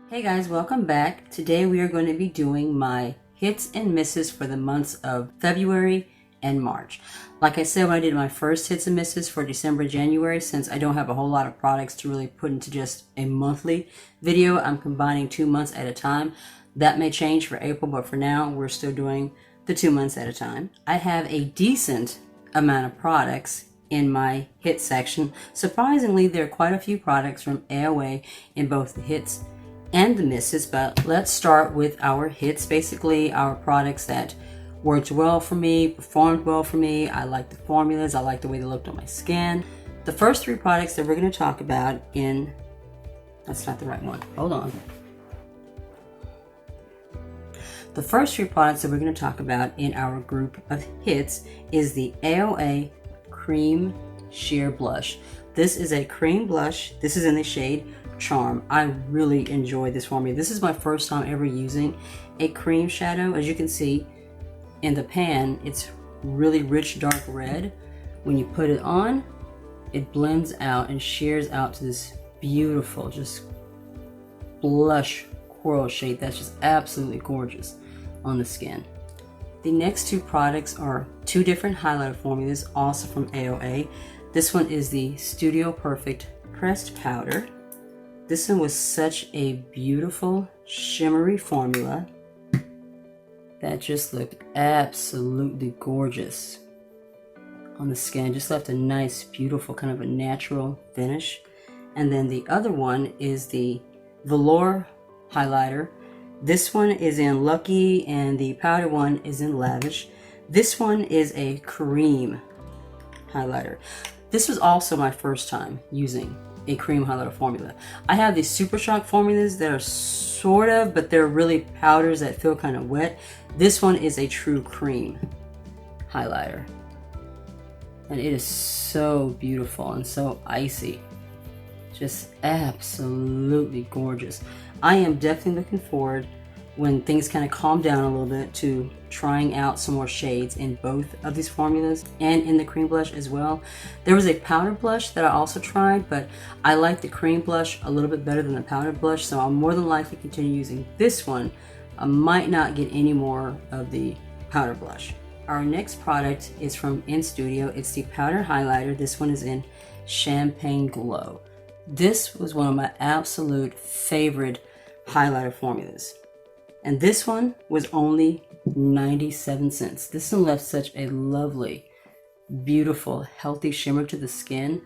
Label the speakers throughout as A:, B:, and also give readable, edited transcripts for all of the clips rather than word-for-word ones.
A: Hey guys, welcome back. Today we are going to be doing my hits and misses for the months of February and March. Like I said, when I did my first hits and misses for December and January, since I don't have a whole lot of products to really put into just a monthly video, I'm combining 2 months at a time. That may change for April, but for now we're still doing the 2 months at a time. I have a decent amount of products in my hit section. Surprisingly, there are quite a few products from AOA in both the hits and the misses, but let's start with our hits, basically our products that worked well for me, performed well for me. I like the formulas, I like the way they looked on my skin. The first 3 products that we're going to talk about in, that's not the right one, hold on. The first 3 products that we're going to talk about in our group of hits is the AOA Cream Sheer Blush. This is a cream blush. This is in the shade Charm. I really enjoy this formula. This is my first time ever using a cream shadow. As you can see in the pan, it's really rich dark red. When you put it on, it blends out and shears out to this beautiful, just blush coral shade that's just absolutely gorgeous on the skin. The next 2 products are 2 different highlighter formulas, also from AOA. This one is the Studio Perfect Pressed Powder. This one was such a beautiful shimmery formula that just looked absolutely gorgeous on the skin. Just left a nice, beautiful, kind of a natural finish. And then the other one is the Velour highlighter. This one is in Lucky and the powder one is in Lavish. This one is a cream highlighter. This was also my first time using a cream highlighter formula. I have these Super Shock formulas that are sort of, but they're really powders that feel kind of wet. This one is a true cream highlighter. And it is so beautiful and so icy. Just absolutely gorgeous. I am definitely looking forward, when things kind of calm down a little bit, to trying out some more shades in both of these formulas and in the cream blush as well. There was a powder blush that I also tried, but I like the cream blush a little bit better than the powder blush, so I'll more than likely continue using this one. I might not get any more of the powder blush. Our next product is from In Studio. It's the powder highlighter. This one is in Champagne Glow. This was one of my absolute favorite highlighter formulas. And this one was only 97 cents. This one left such a lovely, beautiful, healthy shimmer to the skin.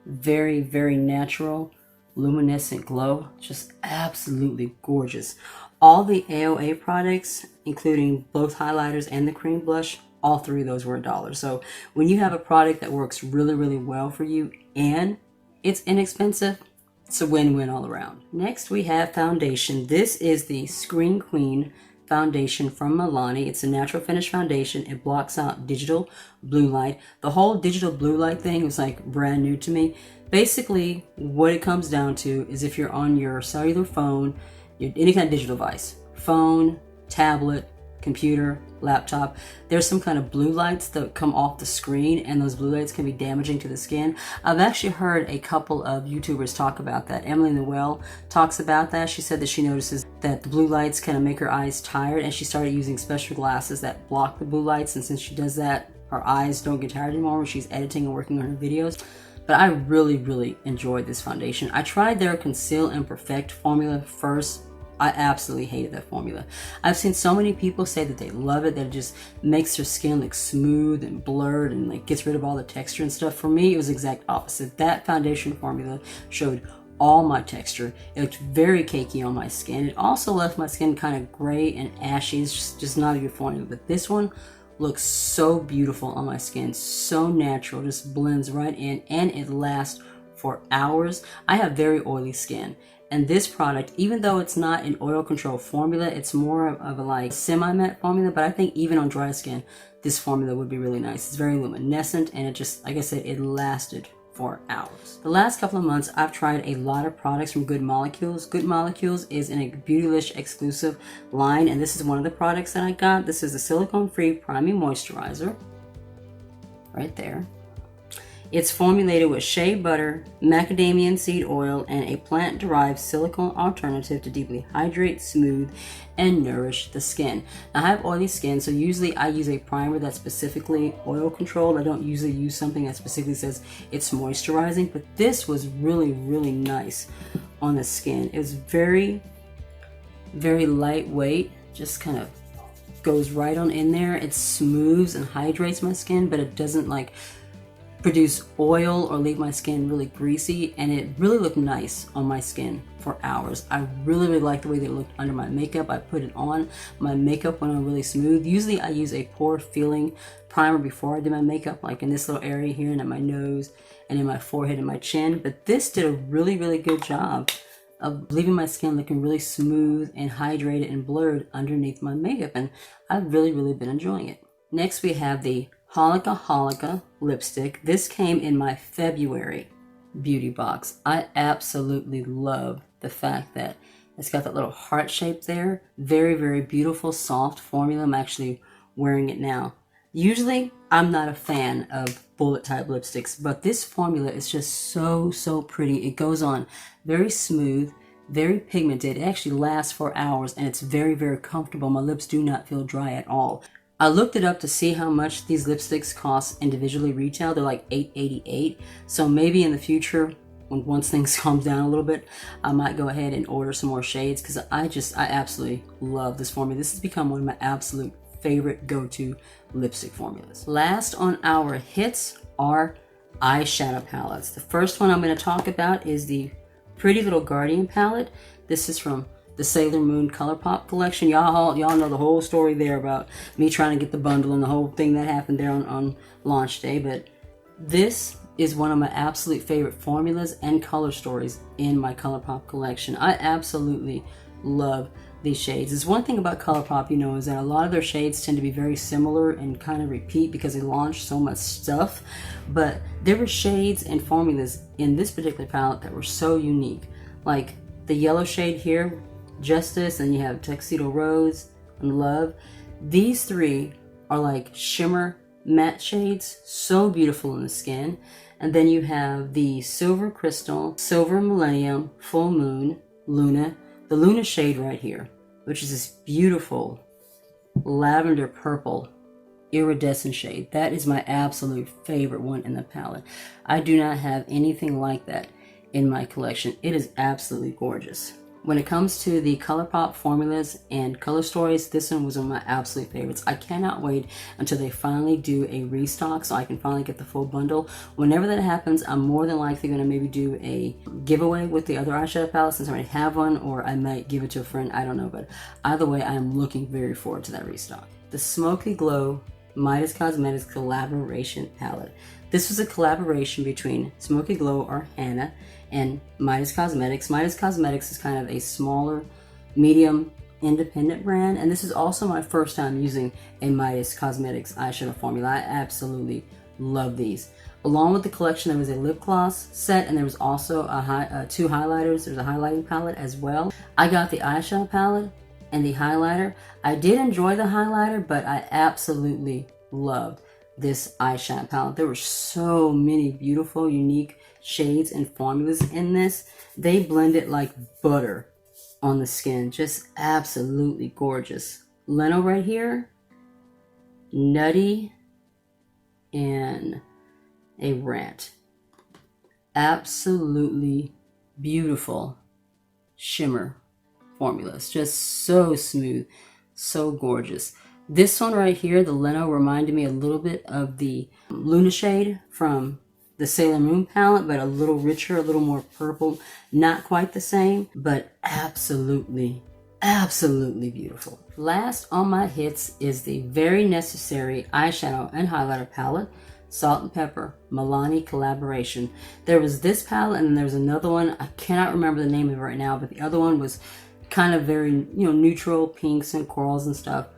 A: Very, very natural, luminescent glow. Just absolutely gorgeous. All the AOA products, including both highlighters and the cream blush, all 3 of those were $1. So when you have a product that works really, really well for you and it's inexpensive, it's a win-win all around. Next we have foundation. This is the Screen Queen foundation from Milani. It's a natural finish foundation. It blocks out digital blue light. The whole digital blue light thing was like brand new to me. Basically what it comes down to is if you're on your cellular phone, any kind of digital device, phone, tablet, computer, laptop, there's some kind of blue lights that come off the screen, and those blue lights can be damaging to the skin. I've actually heard a couple of YouTubers talk about that. Emily Noel talks about that. She said that she notices that the blue lights kind of make her eyes tired, and she started using special glasses that block the blue lights, and since she does that, her eyes don't get tired anymore when she's editing and working on her videos. But I really, really enjoyed this foundation. I tried their Conceal and Perfect formula first. I absolutely hated that formula. I've seen so many people say that they love it, that it just makes their skin look smooth and blurred and like gets rid of all the texture and stuff. For me, it was the exact opposite. That foundation formula showed all my texture. It looked very cakey on my skin. It also left my skin kind of gray and ashy. It's just not a good formula. But this one looks so beautiful on my skin, so natural, just blends right in, and it lasts for hours. I have very oily skin. And this product, even though it's not an oil control formula, it's more of a like semi-matte formula, but I think even on dry skin, this formula would be really nice. It's very luminescent, and it just, like I said, it lasted for hours. The last couple of months, I've tried a lot of products from Good Molecules. Good Molecules is in a Beautylish exclusive line, and this is one of the products that I got. This is a silicone-free priming moisturizer, right there. It's formulated with shea butter, macadamia seed oil, and a plant-derived silicone alternative to deeply hydrate, smooth, and nourish the skin. Now, I have oily skin, so usually I use a primer that's specifically oil controlled. I don't usually use something that specifically says it's moisturizing, but this was really, really nice on the skin. It was very, very lightweight, just kind of goes right on in there. It smooths and hydrates my skin, but it doesn't like produce oil or leave my skin really greasy, and it really looked nice on my skin for hours. I really, really like the way that it looked under my makeup. I put it on, my makeup went on really smooth. Usually I use a pore filling primer before I do my makeup, like in this little area here and at my nose and in my forehead and my chin, but this did a really, really good job of leaving my skin looking really smooth and hydrated and blurred underneath my makeup, and I've really, really been enjoying it. Next we have the Holika lipstick. This came in my February beauty box. I absolutely love the fact that it's got that little heart shape there. Very, very beautiful, soft formula. I'm actually wearing it now. Usually, I'm not a fan of bullet type lipsticks, but this formula is just so, so pretty. It goes on very smooth, very pigmented. It actually lasts for hours, and it's very, very comfortable. My lips do not feel dry at all. I looked it up to see how much these lipsticks cost individually retail. They're like $8.88. So maybe in the future, once things calm down a little bit, I might go ahead and order some more shades, because I absolutely love this formula. This has become one of my absolute favorite go-to lipstick formulas. Last on our hits are eyeshadow palettes. The first one I'm going to talk about is the Pretty Little Guardian palette. This is from the Sailor Moon Colourpop collection. Y'all know the whole story there about me trying to get the bundle and the whole thing that happened there on launch day. But this is one of my absolute favorite formulas and color stories in my Colourpop collection. I absolutely love these shades. It's one thing about Colourpop, you know, is that a lot of their shades tend to be very similar and kind of repeat because they launch so much stuff. But there were shades and formulas in this particular palette that were so unique. Like the yellow shade here, Justice, and you have Tuxedo Rose and Love. These three are like shimmer matte shades, so beautiful in the skin. And then you have the Silver Crystal, Silver Millennium, Full Moon, Luna, the Luna shade right here, which is this beautiful lavender purple iridescent shade. That is my absolute favorite one in the palette. I do not have anything like that in my collection. It is absolutely gorgeous. When it comes to the Colourpop formulas and color stories, this one was one of my absolute favorites. I cannot wait until they finally do a restock so I can finally get the full bundle. Whenever that happens, I'm more than likely going to maybe do a giveaway with the other eyeshadow palettes since I already have one, or I might give it to a friend. I don't know, but either way, I am looking very forward to that restock. The Smoky Glow Midas Cosmetics Collaboration Palette. This was a collaboration between Smoky Glow, or Hannah, and Midas Cosmetics. Midas Cosmetics is kind of a smaller, medium, independent brand, and this is also my first time using a Midas Cosmetics eyeshadow formula. I absolutely love these. Along with the collection, there was a lip gloss set, and there was also two highlighters. There's a highlighting palette as well. I got the eyeshadow palette and the highlighter. I did enjoy the highlighter, but I absolutely loved this eyeshadow palette. There were so many beautiful, unique shades and formulas in this. They blended like butter on the skin. Just absolutely gorgeous. Leno right here, Nutty, and a Rant. Absolutely beautiful shimmer formulas. Just so smooth, so gorgeous. This one right here, the Leno, reminded me a little bit of the Luna shade from the Sailor Moon palette, but a little richer, a little more purple. Not quite the same, but absolutely, absolutely beautiful. Last on my hits is the very necessary eyeshadow and highlighter palette, Salt-N-Pepa Milani collaboration. There was this palette, and then there was another one. I cannot remember the name of it right now, but the other one was kind of very, neutral pinks and corals and stuff.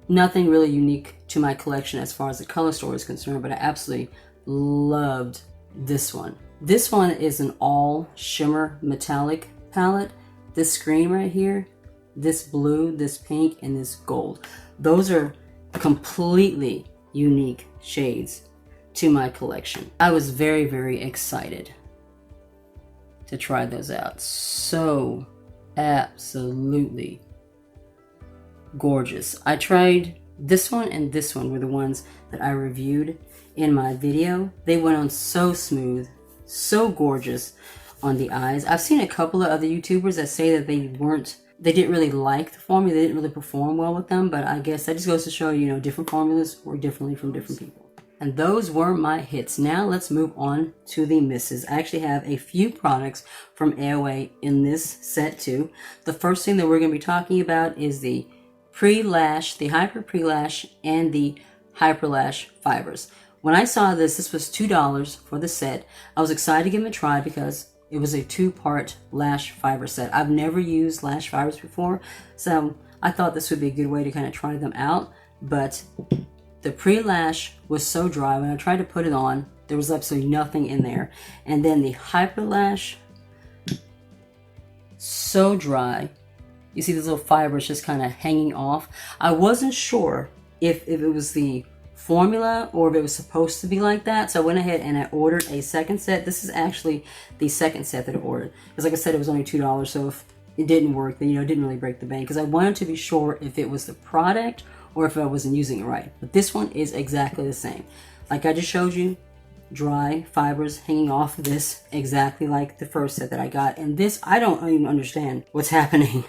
A: Nothing really unique to my collection as far as the color story is concerned, but I absolutely loved this one. This one is an all shimmer metallic palette. This green right here, this blue, this pink, and this gold. Those are completely unique shades to my collection. I was very, very excited to try those out. So absolutely gorgeous. I tried this one and this one were the ones that I reviewed in my video. They went on so smooth, so gorgeous on the eyes. I've seen a couple of other YouTubers that say that they didn't really like the formula, they didn't really perform well with them, but I guess that just goes to show, you know, different formulas work differently from different people. And those were my hits. Now let's move on to the misses. I actually have a few products from AOA in this set too. The first thing that we're going to be talking about is the pre-lash, the hyper pre-lash, and the hyper lash fibers. When I saw this was $2 for the set. I was excited to give it a try because it was a 2-part lash fiber set. I've never used lash fibers before, so I thought this would be a good way to kind of try them out. But the pre-lash was so dry. When I tried to put it on, there was absolutely nothing in there. And then the hyper lash, so dry. You see these little fibers just kind of hanging off. I wasn't sure if it was the formula or if it was supposed to be like that, so I went ahead and I ordered a second set. This is actually the second set that I ordered, because like I said, it was only $2, so if it didn't work, then, you know, it didn't really break the bank, because I wanted to be sure if it was the product or if I wasn't using it right. But this one is exactly the same. Like I just showed you, dry fibers hanging off of this, exactly like the first set that I got. And this, I don't even understand what's happening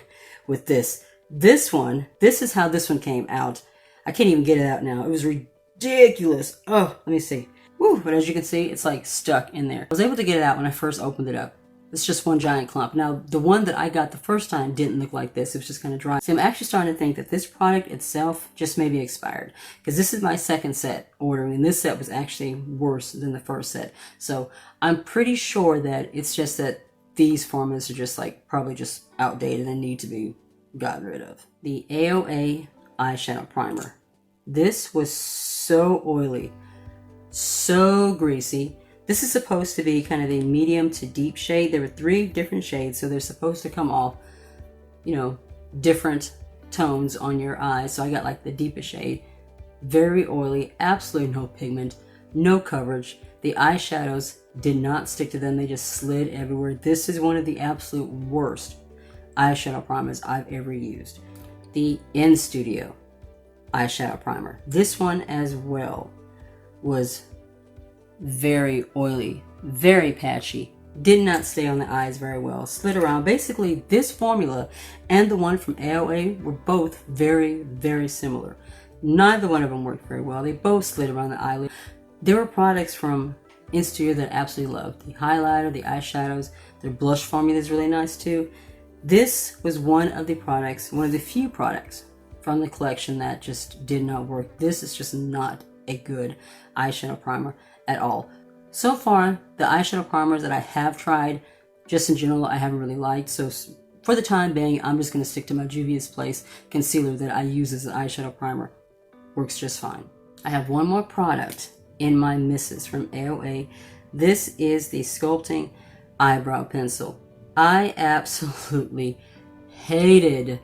A: with this. This one, this is how this one came out. I can't even get it out now. It was ridiculous. Oh, let me see. Woo, but as you can see, it's like stuck in there. I was able to get it out when I first opened it up. It's just one giant clump. Now, the one that I got the first time didn't look like this. It was just kind of dry. So I'm actually starting to think that this product itself just may be expired, because this is my second set ordering, and this set was actually worse than the first set. So I'm pretty sure that it's just that these formulas are just like probably just outdated and need to be gotten rid of. The AOA eyeshadow primer. This was so oily, so greasy. This is supposed to be kind of a medium to deep shade. There were 3 different shades, so they're supposed to come off, you know, different tones on your eyes. So I got like the deepest shade. Very oily, absolutely no pigment, no coverage. The eyeshadows did not stick to them. They just slid everywhere. This is one of the absolute worst eyeshadow primers I've ever used. The In Studio eyeshadow primer. This one as well was very oily, very patchy, did not stay on the eyes very well, slid around. Basically, this formula and the one from AOA were both very, very similar. Neither one of them worked very well. They both slid around the eyelid. There were products from In Studio that I absolutely loved. The highlighter, the eyeshadows, their blush formula is really nice too. This was one of the products, one of the few products from the collection that just did not work. This is just not a good eyeshadow primer at all. So far, the eyeshadow primers that I have tried, just in general, I haven't really liked. So for the time being, I'm just going to stick to my Juvia's Place concealer that I use as an eyeshadow primer. Works just fine. I have one more product in my misses from AOA. This is the Sculpting Eyebrow Pencil. I absolutely hated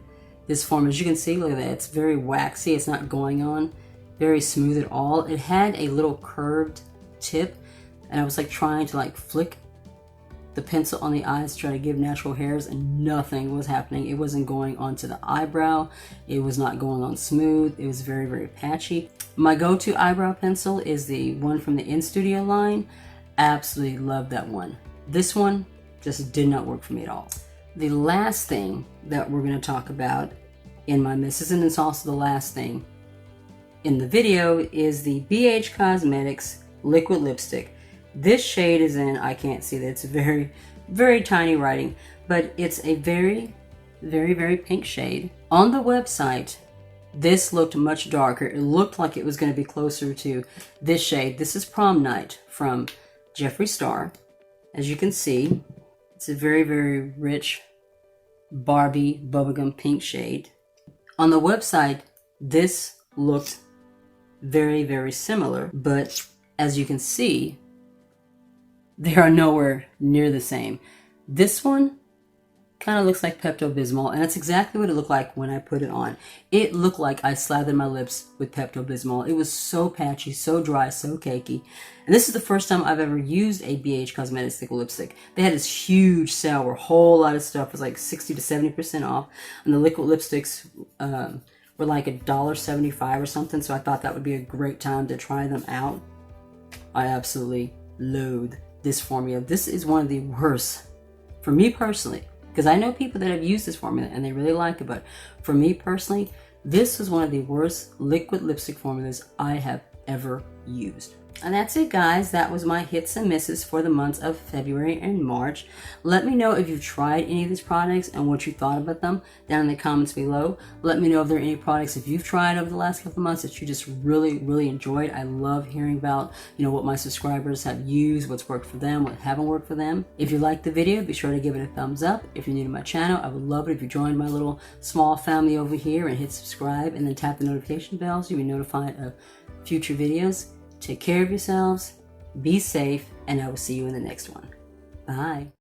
A: this form. As you can see, look at that. It's very waxy. It's not going on very smooth at all. It had a little curved tip, and I was like trying to like flick the pencil on the eyes to try to give natural hairs, and nothing was happening. It wasn't going onto the eyebrow. It was not going on smooth. It was very, very patchy. My go-to eyebrow pencil is the one from the In Studio line. Absolutely love that one. This one just did not work for me at all. The last thing that we're going to talk about in my misses, and it's also the last thing in the video, is the BH Cosmetics liquid lipstick. This shade is in, I can't see that, it's very, very tiny writing, but it's a very, very, very pink shade. On the website, this looked much darker. It looked like it was going to be closer to this shade. This is Prom Night from Jeffree Star. As you can see, it's a very, very rich Barbie bubblegum pink shade. On the website, this looked very, very similar, but as you can see, they are nowhere near the same. This one kind of looks like Pepto-Bismol, and that's exactly what it looked like when I put it on. It looked like I slathered my lips with Pepto-Bismol. It was so patchy, so dry, so cakey. And this is the first time I've ever used a BH Cosmetics liquid lipstick. They had this huge sale where a whole lot of stuff was like 60 to 70% off, and the liquid lipsticks were like $1.75 or something, so I thought that would be a great time to try them out. I absolutely loathe this formula. This is one of the worst, for me personally, because I know people that have used this formula and they really like it, but for me personally, this was one of the worst liquid lipstick formulas I have ever used. And that's it, guys. That was my hits and misses for the months of February and March. Let me know if you've tried any of these products and what you thought about them down in the comments below. Let me know if there are any products if you've tried over the last couple of months that you just really enjoyed. I love hearing about, what my subscribers have used, what's worked for them, what haven't worked for them. If you liked the video, be sure to give it a thumbs up. If you're new to my channel, I would love it if you joined my little small family over here and hit subscribe and then tap the notification bell so you'll be notified of future videos. Take care of yourselves, be safe, and I will see you in the next one. Bye.